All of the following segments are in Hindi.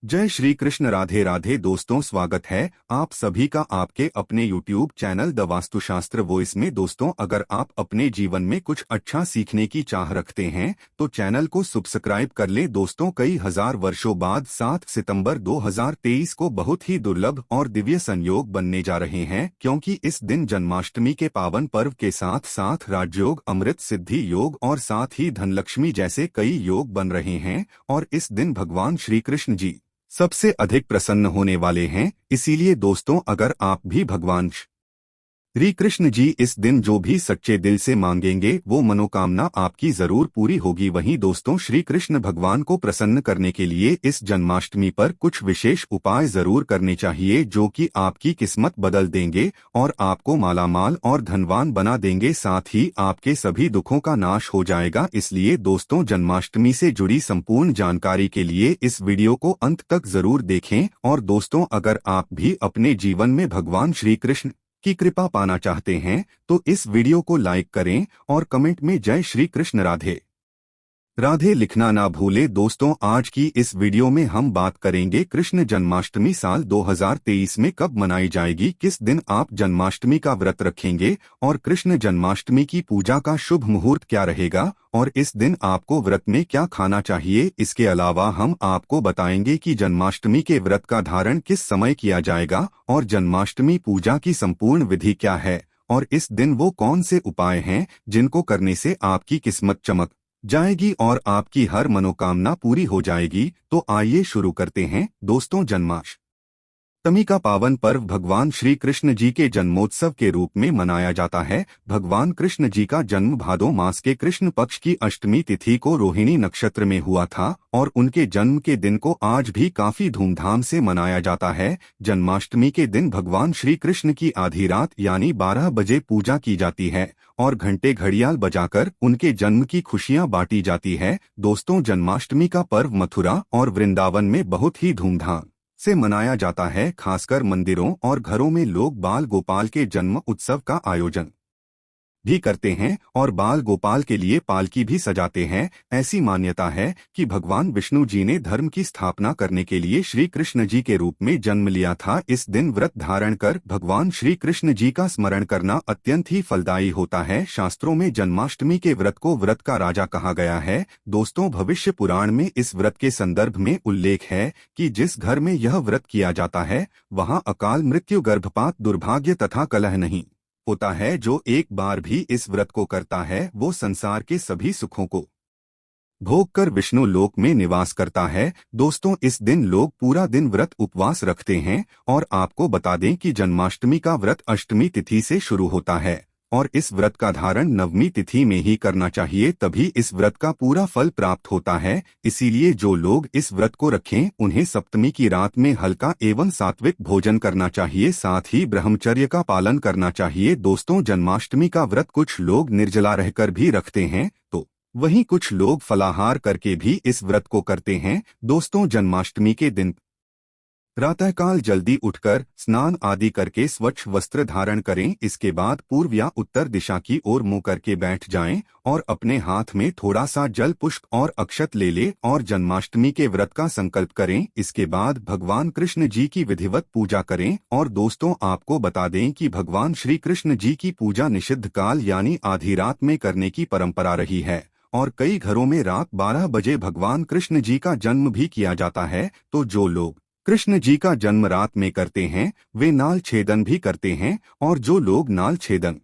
जय श्री कृष्ण। राधे राधे दोस्तों, स्वागत है आप सभी का आपके अपने YouTube channel the Vastushastra voice में। दोस्तों, अगर आप अपने जीवन में कुछ अच्छा सीखने की चाह रखते हैं तो चैनल को सब्सक्राइब कर ले। दोस्तों, कई हजार वर्षों बाद 7 सितंबर 2023 को बहुत ही दुर्लभ और दिव्य संयोग बनने जा रहे हैं, क्योंकि इस दिन जन्माष्टमी के पावन पर्व के साथ साथ राजयोग, अमृत सिद्धि योग और साथ ही धनलक्ष्मी जैसे कई योग बन रहे हैं। और इस दिन भगवान श्री कृष्ण जी सबसे अधिक प्रसन्न होने वाले हैं। इसीलिए दोस्तों, अगर आप भी भगवान श्री कृष्ण जी इस दिन जो भी सच्चे दिल से मांगेंगे वो मनोकामना आपकी जरूर पूरी होगी। वहीं दोस्तों, श्री कृष्ण भगवान को प्रसन्न करने के लिए इस जन्माष्टमी पर कुछ विशेष उपाय जरूर करने चाहिए, जो कि आपकी किस्मत बदल देंगे और आपको मालामाल और धनवान बना देंगे, साथ ही आपके सभी दुखों का नाश हो जाएगा। इसलिए दोस्तों, जन्माष्टमी से जुड़ी संपूर्ण जानकारी के लिए इस वीडियो को अंत तक जरूर देखें। और दोस्तों, अगर आप भी अपने जीवन में भगवान श्री कृष्ण की कृपा पाना चाहते हैं तो इस वीडियो को लाइक करें और कमेंट में जय श्री कृष्ण राधे राधे लिखना ना भूले। दोस्तों, आज की इस वीडियो में हम बात करेंगे कृष्ण जन्माष्टमी साल 2023 में कब मनाई जाएगी, किस दिन आप जन्माष्टमी का व्रत रखेंगे और कृष्ण जन्माष्टमी की पूजा का शुभ मुहूर्त क्या रहेगा और इस दिन आपको व्रत में क्या खाना चाहिए। इसके अलावा हम आपको बताएंगे कि जन्माष्टमी के व्रत का धारण किस समय किया जाएगा और जन्माष्टमी पूजा की संपूर्ण विधि क्या है और इस दिन वो कौन से उपाय हैं जिनको करने से आपकी किस्मत चमक जाएगी और आपकी हर मनोकामना पूरी हो जाएगी। तो आइए शुरू करते हैं। दोस्तों, जन्माष्टमी का पावन पर्व भगवान श्री कृष्ण जी के जन्मोत्सव के रूप में मनाया जाता है। भगवान कृष्ण जी का जन्म भादो मास के कृष्ण पक्ष की अष्टमी तिथि को रोहिणी नक्षत्र में हुआ था और उनके जन्म के दिन को आज भी काफी धूमधाम से मनाया जाता है। जन्माष्टमी के दिन भगवान श्री कृष्ण की आधी रात यानी 12 बजे पूजा की जाती है और घंटे घड़ियाल बजाकर उनके जन्म की खुशियां बांटी जाती है। दोस्तों, जन्माष्टमी का पर्व मथुरा और वृंदावन में बहुत ही धूमधाम से मनाया जाता है। खासकर मंदिरों और घरों में लोग बाल गोपाल के जन्म उत्सव का आयोजन भी करते हैं और बाल गोपाल के लिए पालकी भी सजाते हैं। ऐसी मान्यता है कि भगवान विष्णु जी ने धर्म की स्थापना करने के लिए श्री कृष्ण जी के रूप में जन्म लिया था। इस दिन व्रत धारण कर भगवान श्री कृष्ण जी का स्मरण करना अत्यंत ही फलदायी होता है। शास्त्रों में जन्माष्टमी के व्रत को व्रत का राजा कहा गया है। दोस्तों, भविष्य पुराण में इस व्रत के संदर्भ में उल्लेख है कि जिस घर में यह व्रत किया जाता है वहां अकाल मृत्यु, गर्भपात, दुर्भाग्य तथा कलह नहीं होता है। जो एक बार भी इस व्रत को करता है वो संसार के सभी सुखों को भोग कर विष्णु लोक में निवास करता है। दोस्तों, इस दिन लोग पूरा दिन व्रत उपवास रखते हैं और आपको बता दें कि जन्माष्टमी का व्रत अष्टमी तिथि से शुरू होता है और इस व्रत का धारण नवमी तिथि में ही करना चाहिए, तभी इस व्रत का पूरा फल प्राप्त होता है। इसीलिए जो लोग इस व्रत को रखें उन्हें सप्तमी की रात में हल्का एवं सात्विक भोजन करना चाहिए, साथ ही ब्रह्मचर्य का पालन करना चाहिए। दोस्तों, जन्माष्टमी का व्रत कुछ लोग निर्जला रहकर भी रखते हैं तो वहीं कुछ लोग फलाहार करके भी इस व्रत को करते हैं। दोस्तों, जन्माष्टमी के दिन प्रातःकाल जल्दी उठकर स्नान आदि करके स्वच्छ वस्त्र धारण करें। इसके बाद पूर्व या उत्तर दिशा की ओर मुंह करके बैठ जाएं और अपने हाथ में थोड़ा सा जल, पुष्प और अक्षत ले लें और जन्माष्टमी के व्रत का संकल्प करें। इसके बाद भगवान कृष्ण जी की विधिवत पूजा करें। और दोस्तों, आपको बता दें कि भगवान श्री कृष्ण जी की पूजा निषिद्ध काल यानी आधी रात में करने की परंपरा रही है और कई घरों में रात 12 बजे भगवान कृष्ण जी का जन्म भी किया जाता है। तो जो लोग कृष्ण जी का जन्म रात में करते हैं वे नाल छेदन भी करते हैं और जो लोग नाल छेदन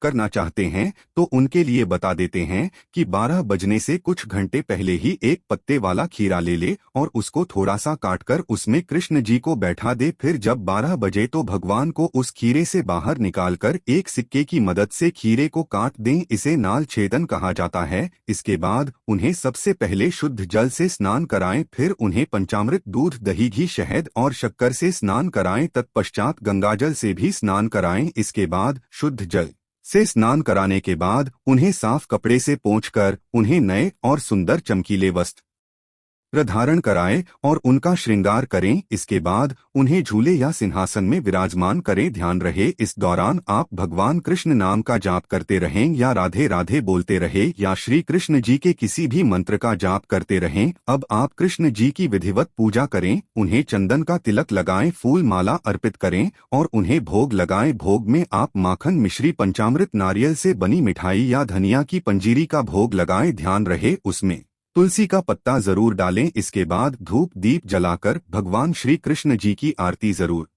करना चाहते हैं तो उनके लिए बता देते हैं कि 12 बजने से कुछ घंटे पहले ही एक पत्ते वाला खीरा ले ले और उसको थोड़ा सा काटकर उसमें कृष्ण जी को बैठा दे। फिर जब 12 बजे तो भगवान को उस खीरे से बाहर निकालकर एक सिक्के की मदद से खीरे को काट दें। इसे नाल छेदन कहा जाता है। इसके बाद उन्हें सबसे पहले शुद्ध जल से स्नान कराएं, फिर उन्हें पंचामृत, दूध, दही, घी, शहद और शक्कर से स्नान कराएं, तत्पश्चात गंगाजल से भी स्नान कराएं। इसके बाद शुद्ध जल से स्नान कराने के बाद उन्हें साफ कपड़े से पोंछकर उन्हें नए और सुंदर चमकीले वस्त्र धारण कराएं और उनका श्रृंगार करें। इसके बाद उन्हें झूले या सिंहासन में विराजमान करें। ध्यान रहे इस दौरान आप भगवान कृष्ण नाम का जाप करते रहें या राधे राधे बोलते रहे या श्री कृष्ण जी के किसी भी मंत्र का जाप करते रहें। अब आप कृष्ण जी की विधिवत पूजा करें, उन्हें चंदन का तिलक लगाएं, फूल माला अर्पित करें और उन्हें भोग लगाएं। भोग में आप माखन, मिश्री, पंचामृत, नारियल से बनी मिठाई या धनिया की पंजीरी का भोग लगाएं। ध्यान रहे उसमें तुलसी का पत्ता जरूर डालें। इसके बाद धूप दीप जलाकर भगवान श्री कृष्ण जी की आरती जरूर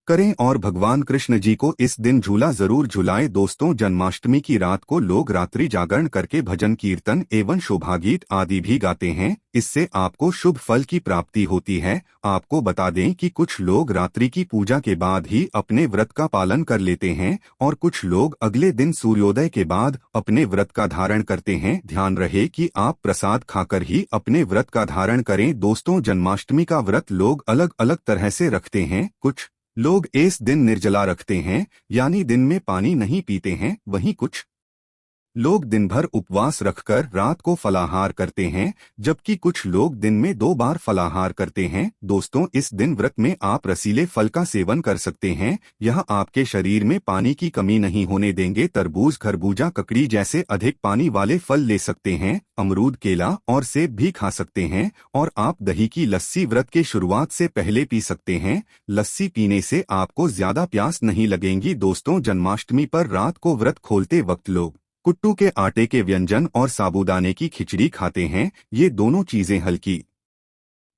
करें और भगवान कृष्ण जी को इस दिन झूला जरूर झुलाएं। दोस्तों, जन्माष्टमी की रात को लोग रात्रि जागरण करके भजन कीर्तन एवं शोभागीत आदि भी गाते हैं। इससे आपको शुभ फल की प्राप्ति होती है। आपको बता दें कि कुछ लोग रात्रि की पूजा के बाद ही अपने व्रत का पालन कर लेते हैं और कुछ लोग अगले दिन सूर्योदय के बाद अपने व्रत का धारण करते हैं। ध्यान रहे कि आप प्रसाद खाकर ही अपने व्रत का धारण करें। दोस्तों, जन्माष्टमी का व्रत लोग अलग अलग तरह से रखते हैं। कुछ लोग इस दिन निर्जला रखते हैं, यानी दिन में पानी नहीं पीते हैं। वहीं कुछ लोग दिन भर उपवास रखकर रात को फलाहार करते हैं, जबकि कुछ लोग दिन में 2 बार फलाहार करते हैं। दोस्तों, इस दिन व्रत में आप रसीले फल का सेवन कर सकते हैं। यह आपके शरीर में पानी की कमी नहीं होने देंगे। तरबूज, खरबूजा, ककड़ी जैसे अधिक पानी वाले फल ले सकते हैं। अमरूद, केला और सेब भी खा सकते हैं और आप दही की लस्सी व्रत के शुरुआत से पहले पी सकते हैं। लस्सी पीने से आपको ज्यादा प्यास नहीं लगेगी। दोस्तों, जन्माष्टमी पर रात को व्रत खोलते वक्त लोग कुट्टू के आटे के व्यंजन और साबूदाने की खिचड़ी खाते हैं। ये दोनों चीजें हल्की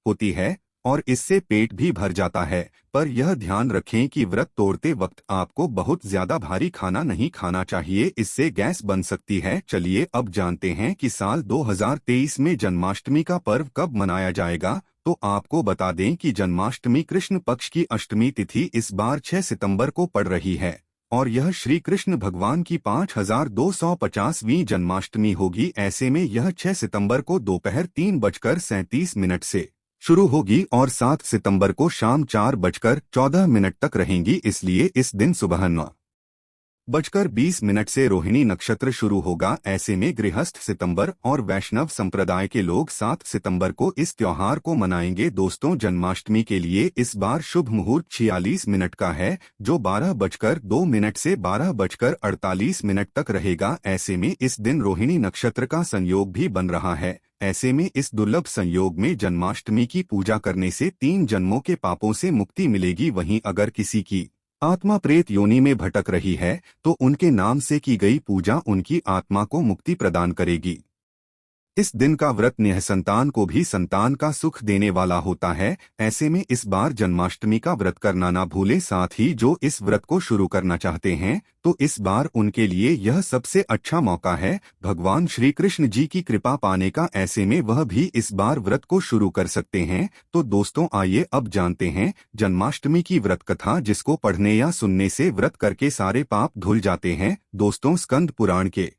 होती है और इससे पेट भी भर जाता है, पर यह ध्यान रखें कि व्रत तोड़ते वक्त आपको बहुत ज्यादा भारी खाना नहीं खाना चाहिए, इससे गैस बन सकती है। चलिए अब जानते हैं कि साल 2023 में जन्माष्टमी का पर्व कब मनाया जाएगा। तो आपको बता दें कि जन्माष्टमी कृष्ण पक्ष की अष्टमी तिथि इस बार 6 सितंबर को पड़ रही है और यह श्री कृष्ण भगवान की 5250वीं जन्माष्टमी होगी। ऐसे में यह 6 सितंबर को दोपहर 3:37 से शुरू होगी और 7 सितंबर को शाम 4:14 तक रहेंगी। इसलिए इस दिन सुबह 9:20 से रोहिणी नक्षत्र शुरू होगा। ऐसे में गृहस्थ सितंबर और वैष्णव संप्रदाय के लोग 7 सितंबर को इस त्योहार को मनाएंगे। दोस्तों, जन्माष्टमी के लिए इस बार शुभ मुहूर्त 46 मिनट का है, जो 12:02 से 12:48 तक रहेगा। ऐसे में इस दिन रोहिणी नक्षत्र का संयोग भी बन रहा है। ऐसे में इस दुर्लभ संयोग में जन्माष्टमी की पूजा करने से 3 जन्मों के पापों से मुक्ति मिलेगी। वहीं अगर किसी की आत्मा प्रेत योनि में भटक रही है तो उनके नाम से की गई पूजा उनकी आत्मा को मुक्ति प्रदान करेगी। इस दिन का व्रत निःसंतान को भी संतान का सुख देने वाला होता है। ऐसे में इस बार जन्माष्टमी का व्रत करना ना भूलें। साथ ही जो इस व्रत को शुरू करना चाहते हैं तो इस बार उनके लिए यह सबसे अच्छा मौका है भगवान श्री कृष्ण जी की कृपा पाने का। ऐसे में वह भी इस बार व्रत को शुरू कर सकते हैं। तो दोस्तों, आइए अब जानते हैं जन्माष्टमी की व्रत कथा, जिसको पढ़ने या सुनने से व्रत करके सारे पाप धुल जाते हैं। दोस्तों, स्कंद पुराण के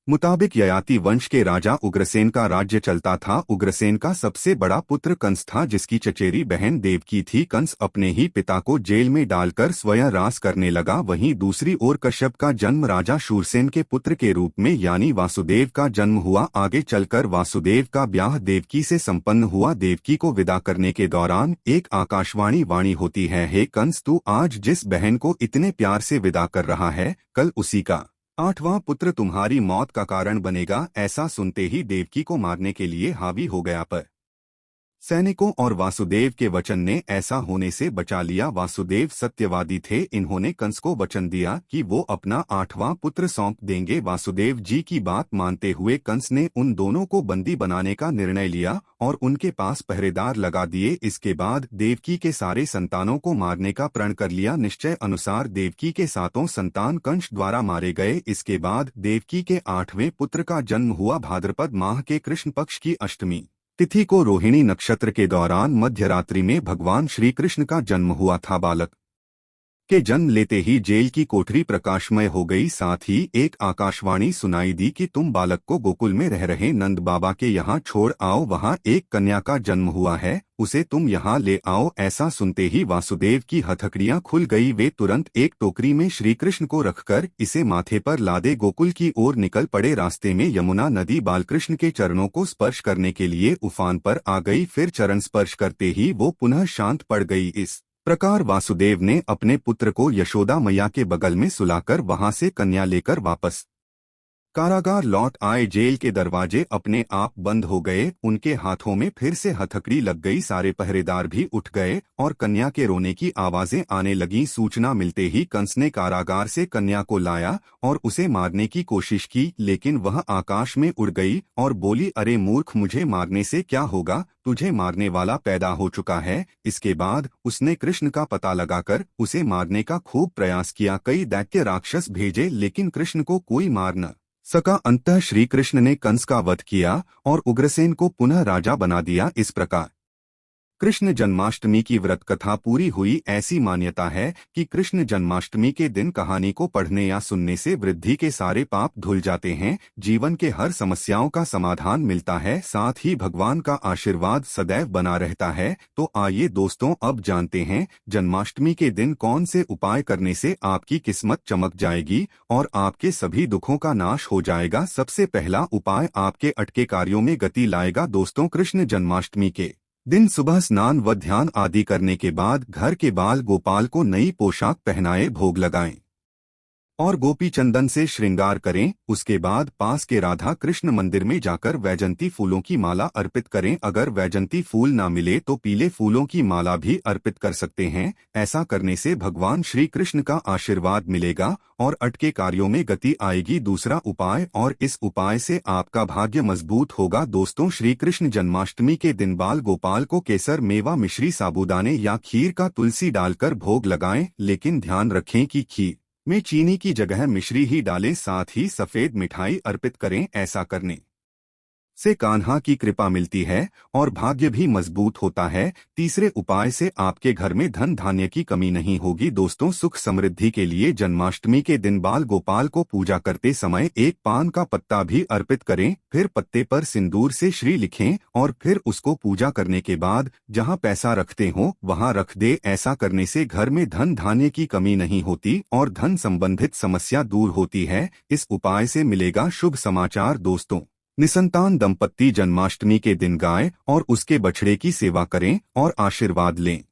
मुताबिक ययाति वंश के राजा उग्रसेन का राज्य चलता था। उग्रसेन का सबसे बड़ा पुत्र कंस था, जिसकी चचेरी बहन देवकी थी। कंस अपने ही पिता को जेल में डालकर स्वयं राज करने लगा। वहीं दूसरी ओर कश्यप का जन्म राजा शूरसेन के पुत्र के रूप में यानी वासुदेव का जन्म हुआ। आगे चलकर वासुदेव का ब्याह देवकी से संपन्न हुआ। देवकी को विदा करने के दौरान एक आकाशवाणी वाणी होती है, हे कंस, तू आज जिस बहन को इतने प्यार से विदा कर रहा है, कल उसी का 8वां पुत्र तुम्हारी मौत का कारण बनेगा। ऐसा सुनते ही देवकी को मारने के लिए हावी हो गया, पर सैनिकों और वासुदेव के वचन ने ऐसा होने से बचा लिया। वासुदेव सत्यवादी थे। इन्होंने कंस को वचन दिया कि वो अपना 8वां पुत्र सौंप देंगे। वासुदेव जी की बात मानते हुए कंस ने उन दोनों को बंदी बनाने का निर्णय लिया और उनके पास पहरेदार लगा दिए। इसके बाद देवकी के सारे संतानों को मारने का प्रण कर लिया। निश्चय अनुसार देवकी के 7 संतान कंस द्वारा मारे गए। इसके बाद देवकी के 8वें पुत्र का जन्म हुआ। भाद्रपद माह के कृष्ण पक्ष की अष्टमी तिथि को रोहिणी नक्षत्र के दौरान मध्यरात्रि में भगवान श्री कृष्ण का जन्म हुआ था। बालक के जन्म लेते ही जेल की कोठरी प्रकाशमय हो गई। साथ ही एक आकाशवाणी सुनाई दी कि तुम बालक को गोकुल में रह रहे नंद बाबा के यहाँ छोड़ आओ, वहाँ एक कन्या का जन्म हुआ है, उसे तुम यहाँ ले आओ। ऐसा सुनते ही वासुदेव की हथकड़ियाँ खुल गई। वे तुरंत एक टोकरी में श्री कृष्ण को रखकर इसे माथे पर लादे गोकुल की ओर निकल पड़े। रास्ते में यमुना नदी बालकृष्ण के चरणों को स्पर्श करने के लिए उफान पर आ गई, फिर चरण स्पर्श करते ही वो पुनः शांत पड़ गई। इस प्रकार वासुदेव ने अपने पुत्र को यशोदा मैया के बगल में सुलाकर वहां से कन्या लेकर वापस कारागार लौट आए। जेल के दरवाजे अपने आप बंद हो गए, उनके हाथों में फिर से हथकड़ी लग गई। सारे पहरेदार भी उठ गए और कन्या के रोने की आवाजें आने लगीं। सूचना मिलते ही कंस ने कारागार से कन्या को लाया और उसे मारने की कोशिश की, लेकिन वह आकाश में उड़ गई और बोली, अरे मूर्ख, मुझे मारने से क्या होगा, तुझे मारने वाला पैदा हो चुका है। इसके बाद उसने कृष्ण का पता लगाकर उसे मारने का खूब प्रयास किया। कई दैत्य राक्षस भेजे, लेकिन कृष्ण को कोई मार न सका। अंततः श्री कृष्ण ने कंस का वध किया और उग्रसेन को पुनः राजा बना दिया। इस प्रकार कृष्ण जन्माष्टमी की व्रत कथा पूरी हुई। ऐसी मान्यता है कि कृष्ण जन्माष्टमी के दिन कहानी को पढ़ने या सुनने से वृद्धि के सारे पाप धुल जाते हैं, जीवन के हर समस्याओं का समाधान मिलता है, साथ ही भगवान का आशीर्वाद सदैव बना रहता है। तो आइए दोस्तों, अब जानते हैं जन्माष्टमी के दिन कौन से उपाय करने से आपकी किस्मत चमक जाएगी और आपके सभी दुखों का नाश हो जाएगा। सबसे पहला उपाय आपके अटके कार्यों में गति लाएगा। दोस्तों, कृष्ण जन्माष्टमी के दिन सुबह स्नान व ध्यान आदि करने के बाद घर के बाल गोपाल को नई पोशाक पहनाए, भोग लगाएं और गोपी चंदन से श्रृंगार करें। उसके बाद पास के राधा कृष्ण मंदिर में जाकर वैजंती फूलों की माला अर्पित करें। अगर वैजंती फूल ना मिले तो पीले फूलों की माला भी अर्पित कर सकते हैं। ऐसा करने से भगवान श्री कृष्ण का आशीर्वाद मिलेगा और अटके कार्यों में गति आएगी। दूसरा उपाय, और इस उपाय से आपका भाग्य मजबूत होगा। दोस्तों, श्री कृष्ण जन्माष्टमी के दिन बाल गोपाल को केसर, मेवा, मिश्री, साबूदाने या खीर का तुलसी डालकर भोग लगाएं, लेकिन ध्यान रखें कि खीर में चीनी की जगह मिश्री ही डालें। साथ ही सफेद मिठाई अर्पित करें। ऐसा करने से कान्हा की कृपा मिलती है और भाग्य भी मजबूत होता है। तीसरे उपाय से आपके घर में धन धान्य की कमी नहीं होगी। दोस्तों, सुख समृद्धि के लिए जन्माष्टमी के दिन बाल गोपाल को पूजा करते समय एक पान का पत्ता भी अर्पित करें, फिर पत्ते पर सिंदूर से श्री लिखें और फिर उसको पूजा करने के बाद जहां पैसा रखते हो वहां रख दे। ऐसा करने से घर में धन धान्य की कमी नहीं होती और धन संबंधित समस्या दूर होती है। इस उपाय से मिलेगा शुभ समाचार। दोस्तों, निसंतान दंपत्ति जन्माष्टमी के दिन गाय और उसके बछड़े की सेवा करें और आशीर्वाद लें।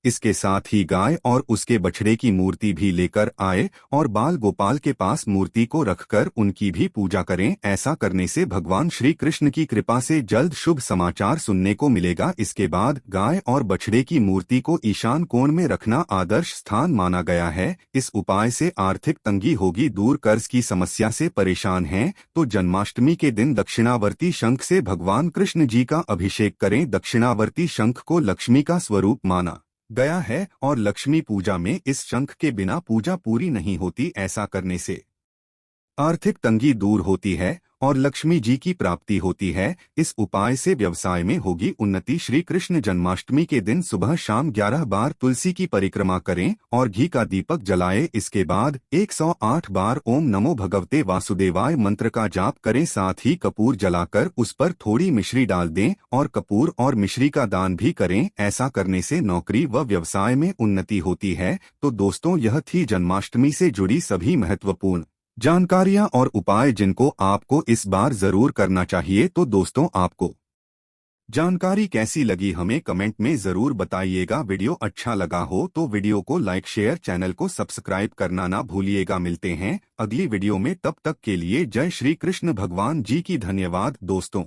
इसके साथ ही गाय और उसके बछड़े की मूर्ति भी लेकर आए और बाल गोपाल के पास मूर्ति को रखकर उनकी भी पूजा करें। ऐसा करने से भगवान श्री कृष्ण की कृपा से जल्द शुभ समाचार सुनने को मिलेगा। इसके बाद गाय और बछड़े की मूर्ति को ईशान कोण में रखना आदर्श स्थान माना गया है। इस उपाय से आर्थिक तंगी होगी दूर। कर्ज की समस्या से परेशान हैं तो जन्माष्टमी के दिन दक्षिणावर्ती शंख से भगवान कृष्ण जी का अभिषेक करें। दक्षिणावर्ती शंख को लक्ष्मी का स्वरूप माना गया है और लक्ष्मी पूजा में इस शंख के बिना पूजा पूरी नहीं होती। ऐसा करने से आर्थिक तंगी दूर होती है और लक्ष्मी जी की प्राप्ति होती है। इस उपाय से व्यवसाय में होगी उन्नति। श्री कृष्ण जन्माष्टमी के दिन सुबह शाम 11 बार तुलसी की परिक्रमा करें और घी का दीपक जलाएं। इसके बाद 108 बार ओम नमो भगवते वासुदेवाय मंत्र का जाप करें। साथ ही कपूर जलाकर उस पर थोड़ी मिश्री डाल दें और कपूर और मिश्री का दान भी करें। ऐसा करने से नौकरी व व्यवसाय में उन्नति होती है। तो दोस्तों, यह थी जन्माष्टमी से जुड़ी सभी महत्वपूर्ण जानकारियां और उपाय जिनको आपको इस बार जरूर करना चाहिए। तो दोस्तों, आपको जानकारी कैसी लगी हमें कमेंट में जरूर बताइएगा। वीडियो अच्छा लगा हो तो वीडियो को लाइक, शेयर, चैनल को सब्सक्राइब करना ना भूलिएगा। मिलते हैं अगली वीडियो में, तब तक के लिए जय श्री कृष्ण। भगवान जी की धन्यवाद दोस्तों।